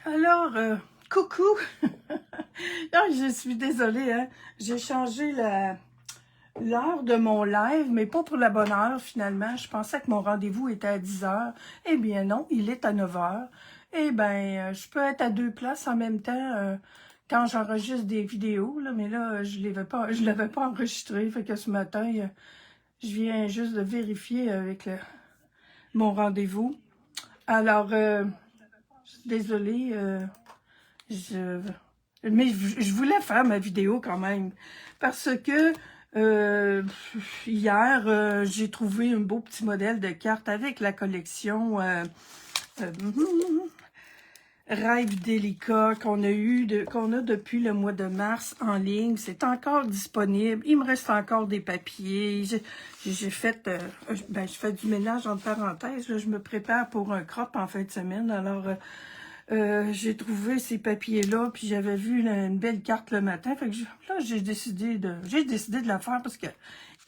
Alors, coucou! Non, je suis désolée, hein. J'ai changé l'heure de mon live, mais pas pour la bonne heure, finalement. Je pensais que mon rendez-vous était à 10 heures. Eh bien non, il est à 9 heures. Eh bien, je peux être à deux places en même temps quand j'enregistre des vidéos, là, mais là, je l'avais pas enregistré. Fait que ce matin, je viens juste de vérifier avec mon rendez-vous. Alors, désolée, je... mais je voulais faire ma vidéo quand même, parce que hier, j'ai trouvé un beau petit modèle de carte avec la collection euh, Rêve délicat qu'on a depuis le mois de mars en ligne. C'est encore disponible. Il me reste encore des papiers. J'ai fait, je fais du ménage entre parenthèses. Là, je me prépare pour un crop en fin de semaine. Alors, j'ai trouvé ces papiers-là, puis j'avais vu une belle carte le matin. Fait que là, j'ai décidé de la faire parce que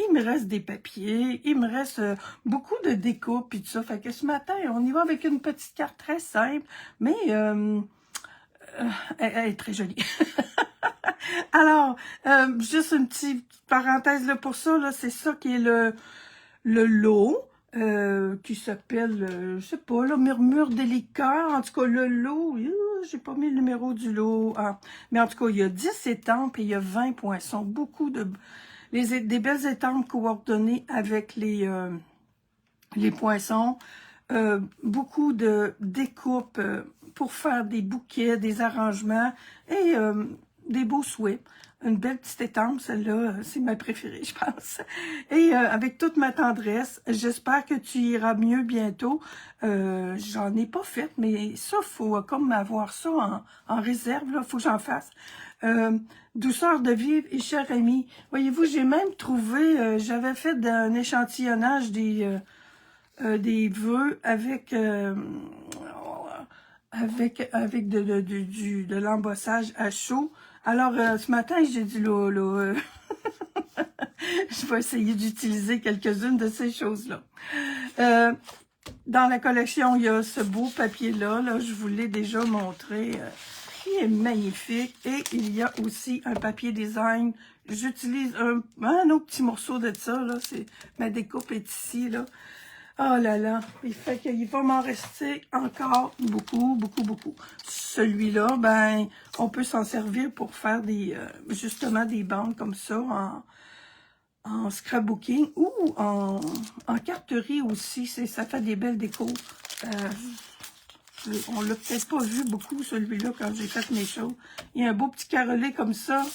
il me reste des papiers, il me reste beaucoup de déco, puis tout ça. Fait que ce matin, on y va avec une petite carte très simple, mais elle est très jolie. Alors, juste une petite parenthèse là pour ça, là, c'est ça qui est le lot. Qui s'appelle, je sais pas, là, Murmure délicat. En tout cas, le lot, j'ai pas mis le numéro du lot. Ah. Mais en tout cas, il y a 10 étampes et il y a 20 poinçons. Beaucoup des belles étampes coordonnées avec les poinçons. Beaucoup de découpes pour faire des bouquets, des arrangements et des beaux souhaits. Une belle petite étampe, celle-là, c'est ma préférée, je pense. Et avec toute ma tendresse, j'espère que tu iras mieux bientôt. J'en ai pas fait, mais ça, faut comme avoir ça en réserve, là, faut que j'en fasse. Douceur de vivre et cher ami. Voyez-vous, j'ai même trouvé, j'avais fait un échantillonnage des vœux avec de l'embossage à chaud. Alors, ce matin, j'ai dit, là, je vais essayer d'utiliser quelques-unes de ces choses-là. Dans la collection, il y a ce beau papier-là, là, je vous l'ai déjà montré, qui est magnifique. Et il y a aussi un papier design. J'utilise un autre petit morceau de ça, là, ma découpe est ici, là. Oh là là, il fait qu'il va m'en rester encore beaucoup, beaucoup, beaucoup. Celui-là, ben, on peut s'en servir pour faire justement des bandes comme ça en scrapbooking ou en carterie aussi. Ça fait des belles décos. On l'a peut-être pas vu beaucoup, celui-là, quand j'ai fait mes choses. Il y a un beau petit carrelé comme ça.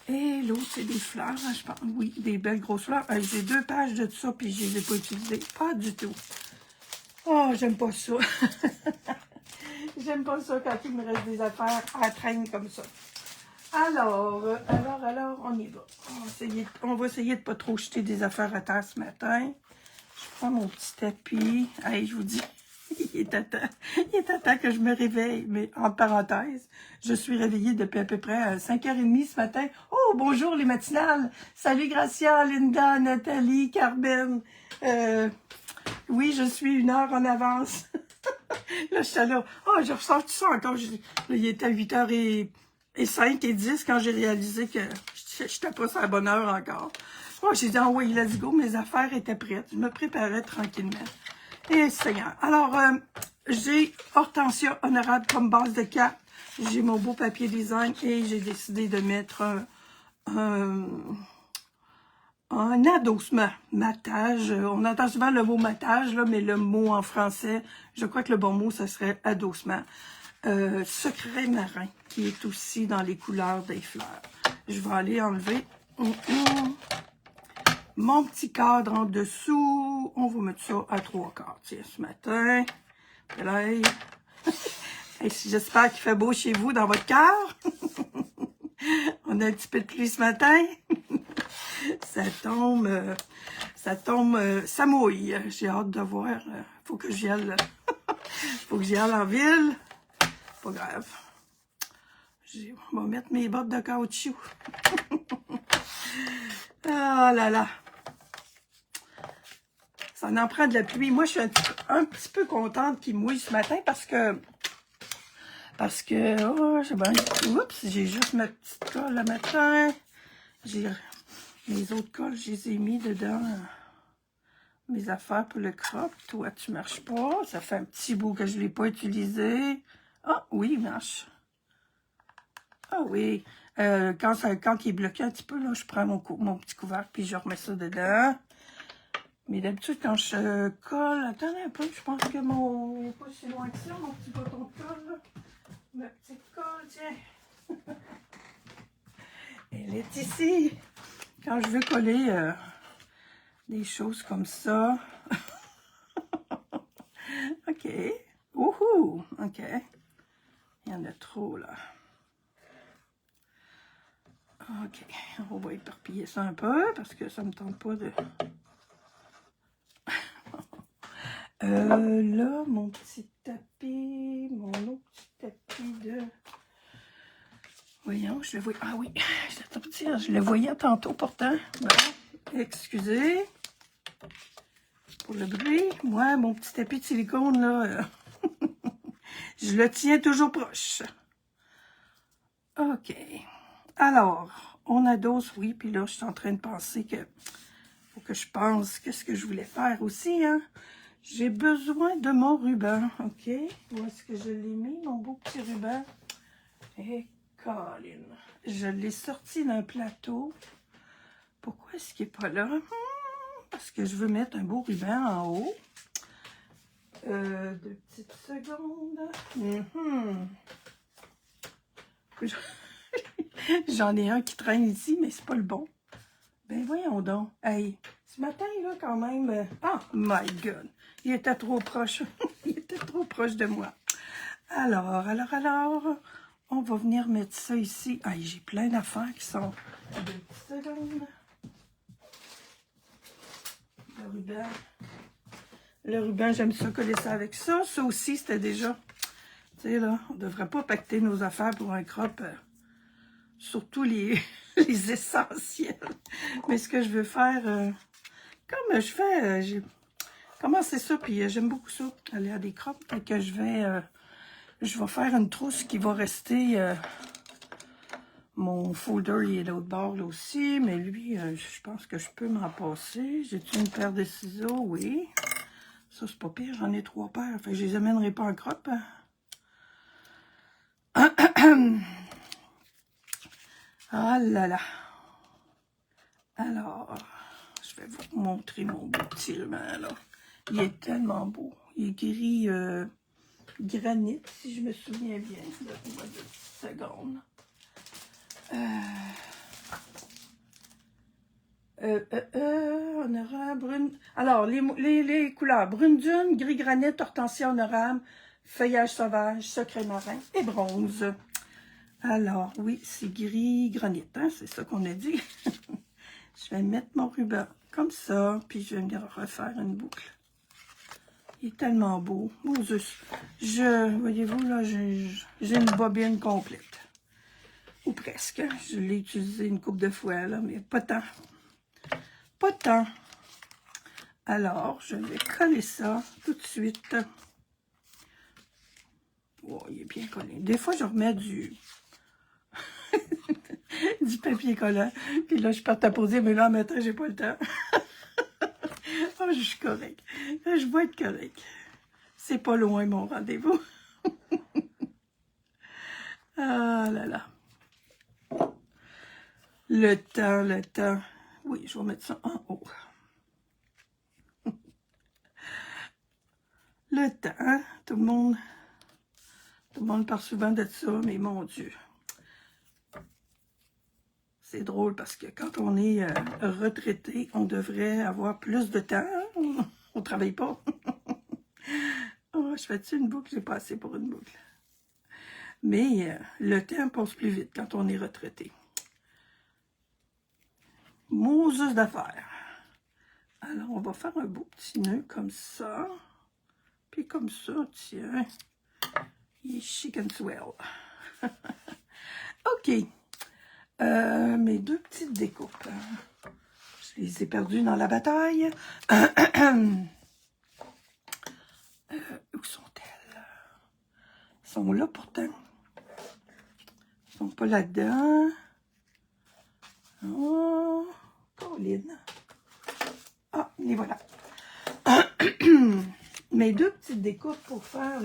Et l'autre, c'est des fleurs, hein, je pense. Oui, des belles grosses fleurs. J'ai 2 pages de ça, puis je les ai pas utilisées. Pas du tout. Oh, j'aime pas ça. J'aime pas ça quand il me reste des affaires à traîner comme ça. Alors, on y va. On va essayer de pas trop jeter des affaires à terre ce matin. Je prends mon petit tapis. Hey, je vous dis, il est à temps que je me réveille. Mais en parenthèse, je suis réveillée depuis à peu près 5h30 ce matin. Oh, bonjour les matinales. Salut Gracia, Linda, Nathalie, Carmen. Oui, je suis 1 heure en avance. Là, j'étais là. Oh, je ressens tout ça encore. Là, il était 8h05 et 10 quand j'ai réalisé que je n'étais pas sur la bonne heure encore. Oh, j'ai dit, ah oui, let's go. Mes affaires étaient prêtes. Je me préparais tranquillement. Et Seigneur. Alors, j'ai Hortensia Honorable comme base de carte. J'ai mon beau papier design et j'ai décidé de mettre un adossement, matage. On entend souvent le mot matage, là, mais le mot en français, je crois que le bon mot, ce serait adossement. Secret marin, qui est aussi dans les couleurs des fleurs. Je vais aller enlever mon petit cadre en dessous. On va mettre ça à 3/4. Tiens, ce matin. J'espère qu'il fait beau chez vous, dans votre cœur. On a un petit peu de pluie ce matin. Ça tombe, ça mouille. J'ai hâte de voir. Faut que j'y aille. Faut que j'y aille en ville. Pas grave. On va mettre mes bottes de caoutchouc. Oh là là. Ça en prend de la pluie. Moi, je suis un petit peu contente qu'il mouille ce matin parce que Parce que, oh, c'est bon. Oups, j'ai juste ma petite colle le matin. J'ai mes autres colles, je les ai mis dedans. Mes affaires pour le crop. Toi, tu marches pas. Ça fait un petit bout que je ne l'ai pas utilisé. Ah, oui, il marche. Ah oui. Quand il est bloqué un petit peu, là, je prends mon petit couvercle puis je remets ça dedans. Mais d'habitude, quand je colle... Attendez un peu, je pense que mon... Il n'est pas si loin que ça, mon petit bâton de colle, là. Ma petite colle, tiens. Elle est ici. Quand je veux coller des choses comme ça. OK. Wouhou! OK. Il y en a trop, là. OK. On va éparpiller ça un peu parce que ça ne me tente pas de... là, mon petit tapis, mon autre petit tapis de... Voyons, je le vois... Ah oui, je le voyais tantôt pourtant. Bon, excusez pour le bruit. Moi, mon petit tapis de silicone, là, je le tiens toujours proche. OK. Alors, on adosse, oui, puis là, je suis en train de penser que... Faut que je pense qu'est-ce que je voulais faire aussi, hein. J'ai besoin de mon ruban, OK? Où est-ce que je l'ai mis, mon beau petit ruban? Et Colin, je l'ai sorti d'un plateau. Pourquoi est-ce qu'il n'est pas là? Parce que je veux mettre un beau ruban en haut. 2 petites secondes. J'en ai un qui traîne ici, mais c'est pas le bon. Ben voyons donc. Hey, ce matin, là, quand même... Oh my God! Il était trop proche. Il était trop proche de moi. Alors, on va venir mettre ça ici. Hey, j'ai plein d'affaires qui sont... 2 petites secondes. Le ruban. Le ruban, j'aime ça coller ça avec ça. Ça aussi, c'était déjà... Tu sais, là, on ne devrait pas pacter nos affaires pour un crop. Surtout les, les essentiels. Mais ce que je veux faire... comme je fais... j'ai commencé ça, puis j'aime beaucoup ça, aller à des crops. Fait que je vais faire une trousse qui va rester... mon folder, il est l'autre bord là aussi, mais lui, je pense que je peux m'en passer. J'ai-tu une paire de ciseaux? Oui. Ça, c'est pas pire, j'en ai 3 paires. Fait que je les amènerai pas en crop. Ah là là. Alors, je vais vous montrer mon beau petit ruban, là. Il est tellement beau. Il est gris granit, si je me souviens bien. Donne-moi 2 petites secondes. Honorable, brune. Alors, les couleurs brune dune, gris granit, hortensia honorable, feuillage sauvage, secret marin et bronze. Alors, oui, c'est gris granit, hein, c'est ça qu'on a dit. Je vais mettre mon ruban comme ça, puis je vais venir refaire une boucle. Il est tellement beau. Voyez-vous, là, j'ai une bobine complète. Ou presque. Je l'ai utilisé une couple de fois, là, mais pas tant. Pas tant. Alors, je vais coller ça tout de suite. Oh, il est bien collé. Des fois, je remets du papier collant. Puis là, je pars taposer, mais là, en même temps, j'ai pas le temps. Oh, je suis correct. Je vais être correct. C'est pas loin, mon rendez-vous. Ah là là. Le temps. Oui, je vais mettre ça en haut. Le temps, hein? Tout le monde parle souvent de ça, mais mon Dieu. C'est drôle parce que quand on est retraité, on devrait avoir plus de temps. Hein? On ne travaille pas. Oh, je fais-tu une boucle? J'ai pas assez pour une boucle. Mais le temps passe plus vite quand on est retraité. Moses d'affaires. Alors, on va faire un beau petit nœud comme ça. Puis comme ça, tiens. Chicken swell. OK. Mes 2 petites découpes. Je les ai perdues dans la bataille. Où sont-elles? sont là pourtant. Ils sont pas là-dedans. Oh, Colline. Ah, les voilà. Mes deux petites découpes pour faire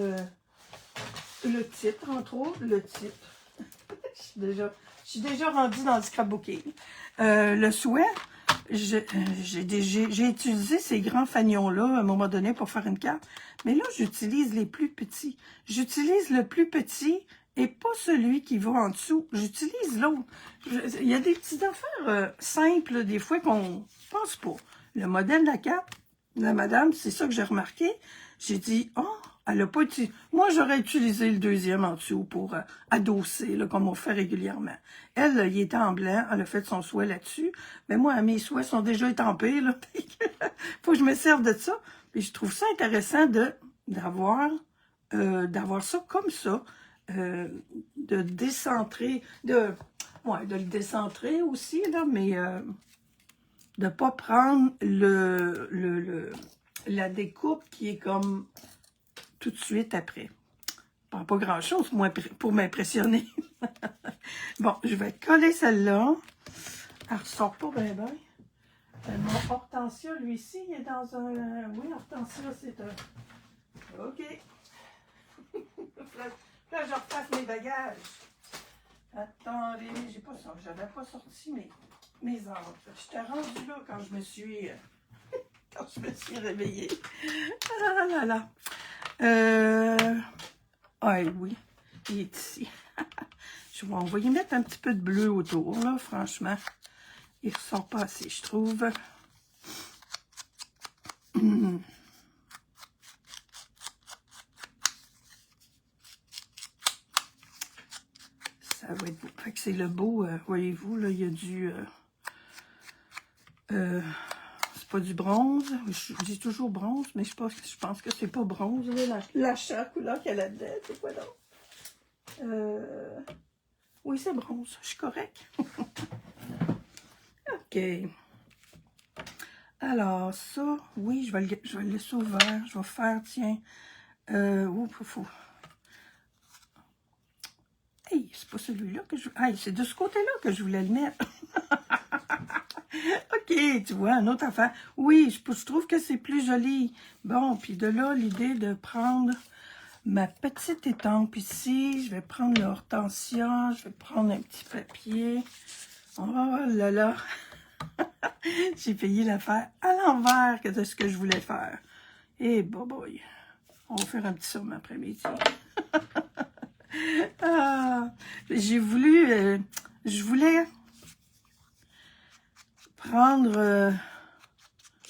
le titre, entre autres, le titre. Je suis déjà rendue dans le scrapbooking. Le souhait, j'ai utilisé ces grands fanions-là à un moment donné pour faire une carte. Mais là, j'utilise les plus petits. J'utilise le plus petit et pas celui qui va en dessous. J'utilise l'autre. Il y a des petites affaires simples, des fois, qu'on pense pas. Le modèle de la carte, la madame, c'est ça que j'ai remarqué. J'ai dit, oh, elle a pas utilisé. Moi, j'aurais utilisé le deuxième en dessous pour adosser, là, comme on fait régulièrement. Elle, il était en blanc, elle a fait son souhait là-dessus. Mais moi, mes souhaits sont déjà étampés, là. Faut que je me serve de ça. Puis je trouve ça intéressant d'avoir ça comme ça. De décentrer, de le décentrer aussi, là, mais de pas prendre la découpe qui est comme tout de suite après. Pas grand-chose pour m'impressionner. Bon, je vais coller celle-là. Elle ressort pas bien, bien. Mon Hortensia, lui-ci, il est dans un... Oui, Hortensia, c'est un... OK. Là, je repasse mes bagages. Attendez, j'ai pas ça. J'avais pas sorti mes ordres. J'étais rendue là quand je me suis... quand je me suis réveillée. Ah là là. Ah oui, il est ici. On va y mettre un petit peu de bleu autour, là, franchement. Il ressort pas assez, je trouve. Ça va être beau. Fait que c'est le beau, voyez-vous, là, il y a du... c'est pas du bronze. Je dis toujours bronze, mais je pense que c'est pas bronze, là, la couleur qu'il y a là-dedans. C'est quoi donc? Oui, c'est bronze. Je suis correcte. OK. Alors, ça, oui, je vais le laisser ouvert. Je vais faire, tiens... Hey, c'est pas celui-là que je... Hey, c'est de ce côté-là que je voulais le mettre. OK, tu vois, une autre affaire. Oui, je trouve que c'est plus joli. Bon, puis de là, l'idée de prendre ma petite étampe ici. Je vais prendre l'hortensia. Je vais prendre un petit papier. Oh là là. J'ai payé l'affaire à l'envers que de ce que je voulais faire. Et boy, on va faire un petit somme après-midi. Ah, je voulais prendre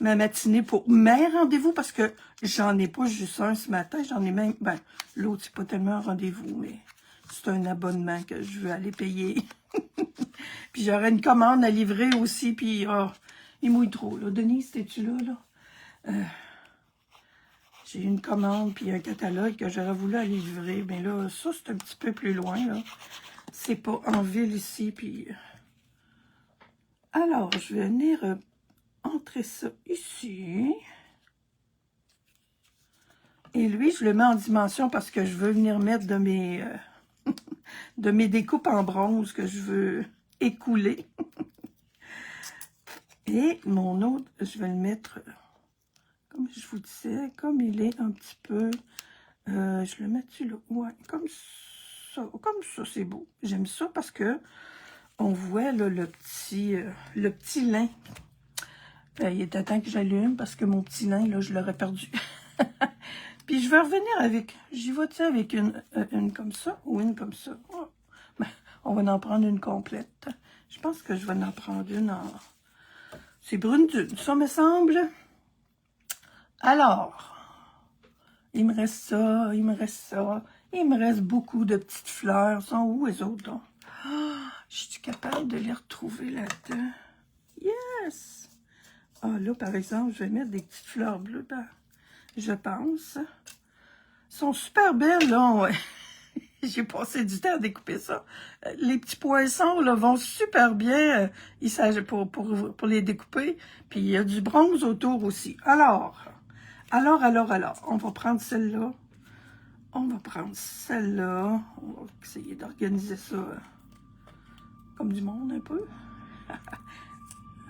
ma matinée pour mes rendez-vous parce que j'en ai pas juste un ce matin, j'en ai même, ben, l'autre c'est pas tellement un rendez-vous, mais c'est un abonnement que je veux aller payer. Puis j'aurais une commande à livrer aussi, puis oh, il mouille trop, là. Denise, t'es-tu là? J'ai une commande, puis un catalogue que j'aurais voulu aller livrer. Mais là, ça, c'est un petit peu plus loin, là. C'est pas en ville ici, puis... Alors, je vais venir entrer ça ici. Et lui, je le mets en dimension parce que je veux venir mettre de mes, de mes découpes en bronze que je veux écouler. Et mon autre, je vais le mettre... Comme je vous disais, comme il est un petit peu... je le mets dessus là. Ouais, comme ça, c'est beau. J'aime ça parce que on voit là, le petit lin. Il était temps que j'allume parce que mon petit lin, là, je l'aurais perdu. Puis je vais revenir avec... J'y vais-tu avec une comme ça ou une comme ça? Oh. Ben, on va en prendre une complète. Je pense que je vais en prendre une en... C'est brune dune, ça me semble... Alors, il me reste ça, il me reste ça. Il me reste beaucoup de petites fleurs. Ils sont où les autres, donc? Ah, je suis capable de les retrouver là-dedans. Yes! Ah, là, par exemple, je vais mettre des petites fleurs bleues, je pense. Elles sont super belles, là. Ouais. J'ai passé du temps à découper ça. Les petits poinçons, là, vont super bien pour les découper. Puis, il y a du bronze autour aussi. Alors, on va prendre celle-là. On va prendre celle-là. On va essayer d'organiser ça comme du monde un peu.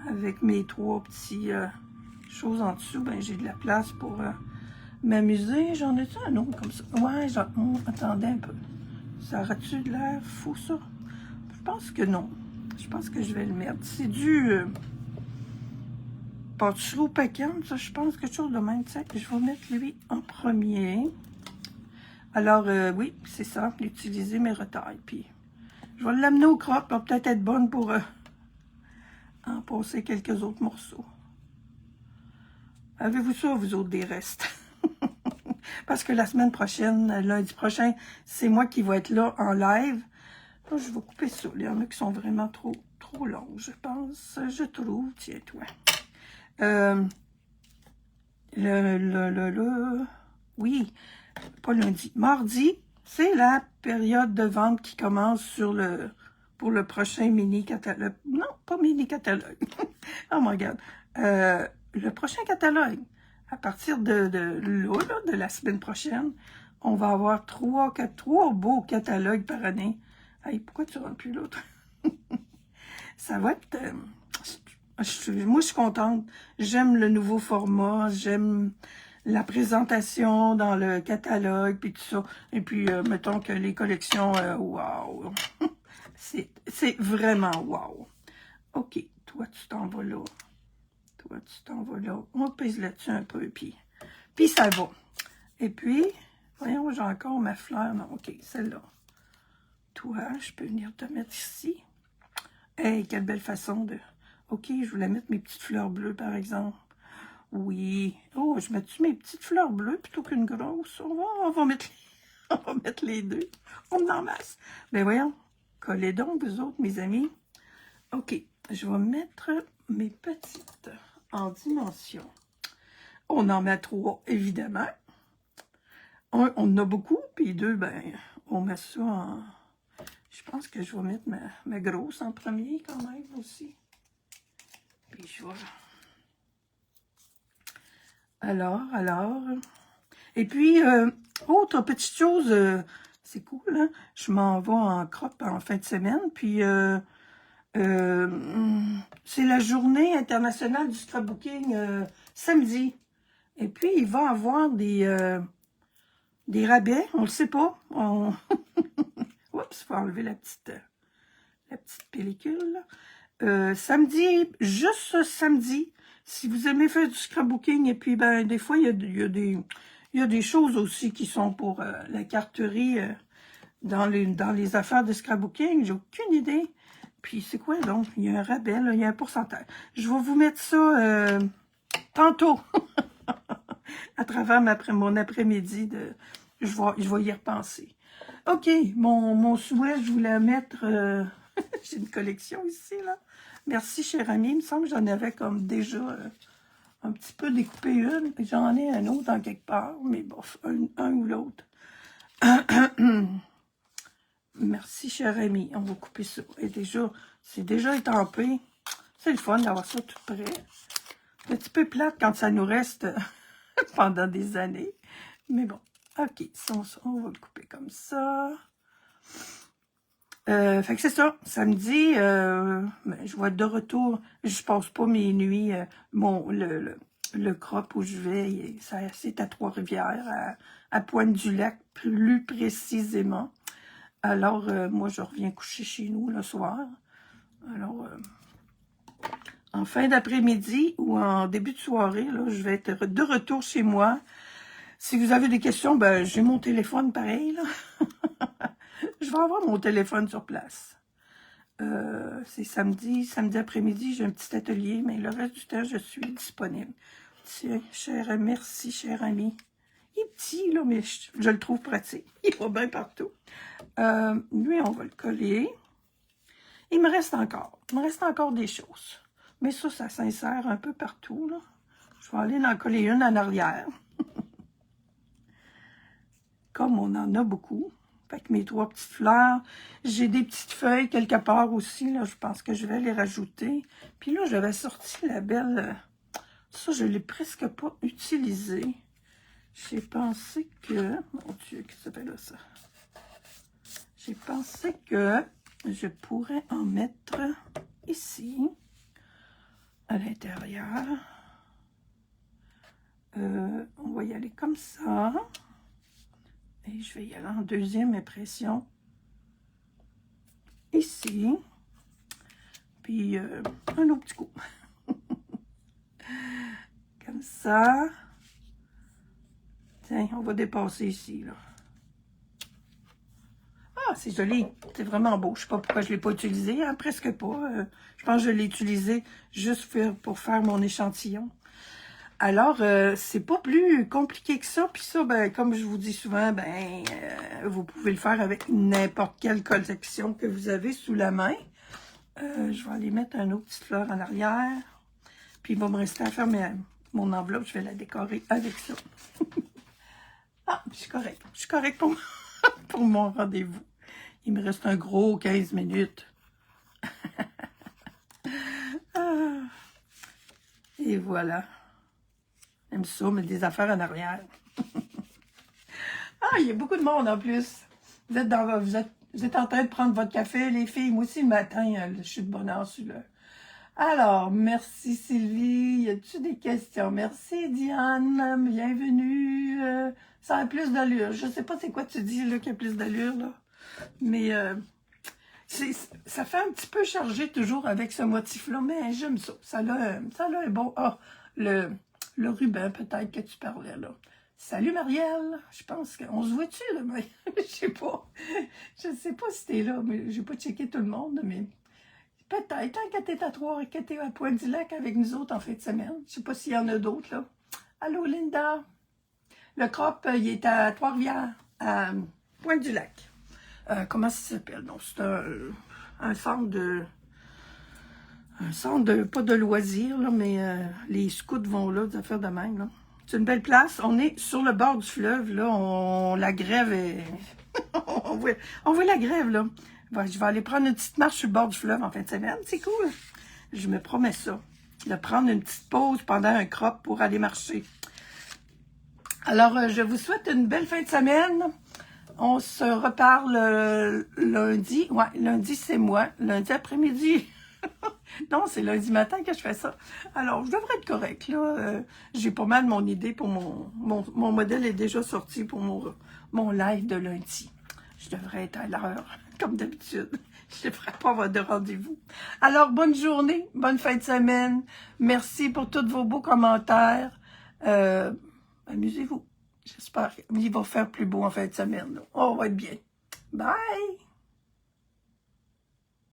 Avec mes 3 petits choses en dessous, ben j'ai de la place pour m'amuser. J'en ai-tu un autre comme ça? Ouais, attendez un peu. Ça aurait-tu de l'air fou, ça? Je pense que non. Je pense que je vais le mettre. C'est du pâtisserie au pécan, ça, je pense, quelque chose de même. Tiens, je vais mettre lui en premier. Alors, oui, c'est ça, utiliser mes retailles. Puis, je vais l'amener au croc, elle va peut-être être bonne pour en passer quelques autres morceaux. Avez-vous ça, vous autres, des restes? Parce que la semaine prochaine, lundi prochain, c'est moi qui vais être là en live. Là, je vais couper ça. Il y en a qui sont vraiment trop longs, je pense. Je trouve. Tiens, toi. Oui, pas lundi. Mardi, c'est la période de vente qui commence pour le prochain mini-catalogue. Non, pas mini-catalogue. Oh my God. Le prochain catalogue. À partir de la semaine prochaine, on va avoir 3 beaux catalogues par année. Hey, pourquoi tu ne rentres plus l'autre? Ça va être... moi, je suis contente. J'aime le nouveau format. J'aime la présentation dans le catalogue, puis tout ça. Et puis, mettons que les collections, wow! C'est vraiment wow! OK, toi, tu t'en vas là. Toi, tu t'en vas là. On pèse là-dessus un peu, puis ça va. Et puis, voyons, j'ai encore ma fleur. Non, OK, celle-là. Toi, je peux venir te mettre ici. Hey, quelle belle façon de... OK, je voulais mettre mes petites fleurs bleues, par exemple. Oui. Oh, je mets-tu mes petites fleurs bleues plutôt qu'une grosse? On va mettre les deux. On en masse. Ben voyons, collez donc, vous autres, mes amis. OK, je vais mettre mes petites en dimension. On en met 3, évidemment. On en a beaucoup, puis 2, ben, on met ça en... Je pense que je vais mettre ma grosse en premier, quand même, aussi. Puis je vais... Alors... Et puis, autre petite chose, c'est cool, hein? Je m'en vais en crop en fin de semaine, puis c'est la journée internationale du scrapbooking samedi. Et puis, il va y avoir des rabais, on le sait pas. Oups, il faut enlever la petite pellicule, là. Samedi, juste ce samedi, si vous aimez faire du scrapbooking, et puis ben des fois, il y a des choses aussi qui sont pour la carterie dans les affaires de scrapbooking. J'ai aucune idée. Puis c'est quoi donc? Il y a un rabais, là, il y a un pourcentage. Je vais vous mettre ça tantôt. À travers mon après-midi, je vais y repenser. OK, mon souhait, je voulais mettre... j'ai une collection ici, là. Merci, cher ami. Il me semble que j'en avais comme déjà un petit peu découpé une. J'en ai un autre en quelque part, mais bof, un ou l'autre. Merci, cher ami. On va couper ça. Et c'est déjà étampé. C'est le fun d'avoir ça tout près. C'est un petit peu plate quand ça nous reste pendant des années. Mais bon, OK. On va le couper comme ça. Fait que c'est ça. Samedi, je vais être de retour. Je passe pas mes nuits. Le crop où je vais, c'est à Trois-Rivières, à Pointe-du-Lac, plus précisément. Alors, moi, je reviens coucher chez nous le soir. Alors, en fin d'après-midi ou en début de soirée, là, je vais être de retour chez moi. Si vous avez des questions, ben j'ai mon téléphone pareil, là. Je vais avoir mon téléphone sur place. C'est samedi après-midi, j'ai un petit atelier, mais le reste du temps, je suis disponible. Tiens, merci, cher ami. Il est petit, là, mais je le trouve pratique. Il va bien partout. Lui, on va le coller. Il me reste encore des choses. Mais ça s'insère un peu partout, là. Je vais aller en coller une en arrière. Comme on en a beaucoup. Fait que mes 3 petites fleurs. J'ai des petites feuilles quelque part aussi, là. Je pense que je vais les rajouter. Puis là, j'avais sorti la belle... Ça, je ne l'ai presque pas utilisée. J'ai pensé que... Mon Dieu, qu'est-ce que ça fait là, ça? J'ai pensé que je pourrais en mettre ici, à l'intérieur. On va y aller comme ça. Et je vais y aller en deuxième impression. Ici. Puis, un autre petit coup. Comme ça. Tiens, on va dépasser ici, là. Ah, c'est joli. C'est vraiment beau. Je ne sais pas pourquoi je ne l'ai pas utilisé, hein, presque pas. Je pense que je l'ai utilisé juste pour faire mon échantillon. Alors, c'est pas plus compliqué que ça. Puis ça, ben, comme je vous dis souvent, ben, vous pouvez le faire avec n'importe quelle collection que vous avez sous la main. Je vais aller mettre un autre petit fleur en arrière. Puis il va me rester à faire mon enveloppe. Je vais la décorer avec ça. Ah, je suis correcte. Je suis correcte pour, pour mon rendez-vous. Il me reste un gros 15 minutes. Ah, et voilà. J'aime ça, mettre des affaires en arrière. Ah, il y a beaucoup de monde en plus. Vous êtes en train de prendre votre café, les filles. Moi aussi, le matin, je suis de bonne heure sur le... Alors, merci Sylvie. Y a-tu des questions? Merci Diane. Bienvenue. Ça a plus d'allure. Je sais pas c'est quoi tu dis là qui a plus d'allure, là. Mais ça fait un petit peu chargé toujours avec ce motif-là, mais j'aime ça. Ça a un bon... Ah, le ruban peut-être que tu parlais, là. Salut Marielle, je pense qu'on se voit-tu, là, mais je sais pas. Je sais pas si t'es là, mais j'ai pas checké tout le monde, mais peut-être, tant que t'es à Trois, que t'es à Pointe-du-Lac avec nous autres en fin de semaine. Je sais pas s'il y en a d'autres, là. Allô, Linda. Le crop, il est à Trois-Rivières, à Pointe-du-Lac. Comment ça s'appelle? Non, c'est un centre de... pas de loisirs, là, mais les scouts vont là, des affaires de même, là. C'est une belle place. On est sur le bord du fleuve, là. La grève est... on voit la grève, là. Bon, je vais aller prendre une petite marche sur le bord du fleuve en fin de semaine. C'est cool. Je me promets ça. De prendre une petite pause pendant un crop pour aller marcher. Alors, je vous souhaite une belle fin de semaine. On se reparle lundi. Ouais, lundi, c'est moi. Lundi après-midi. Non, c'est lundi matin que je fais ça. Alors, je devrais être correcte, là. J'ai pas mal mon idée pour mon modèle est déjà sorti pour mon live de lundi. Je devrais être à l'heure, comme d'habitude. Je ne ferai pas de rendez-vous. Alors, bonne journée, bonne fin de semaine. Merci pour tous vos beaux commentaires. Amusez-vous. J'espère qu'il va faire plus beau en fin de semaine. On va être bien. Bye!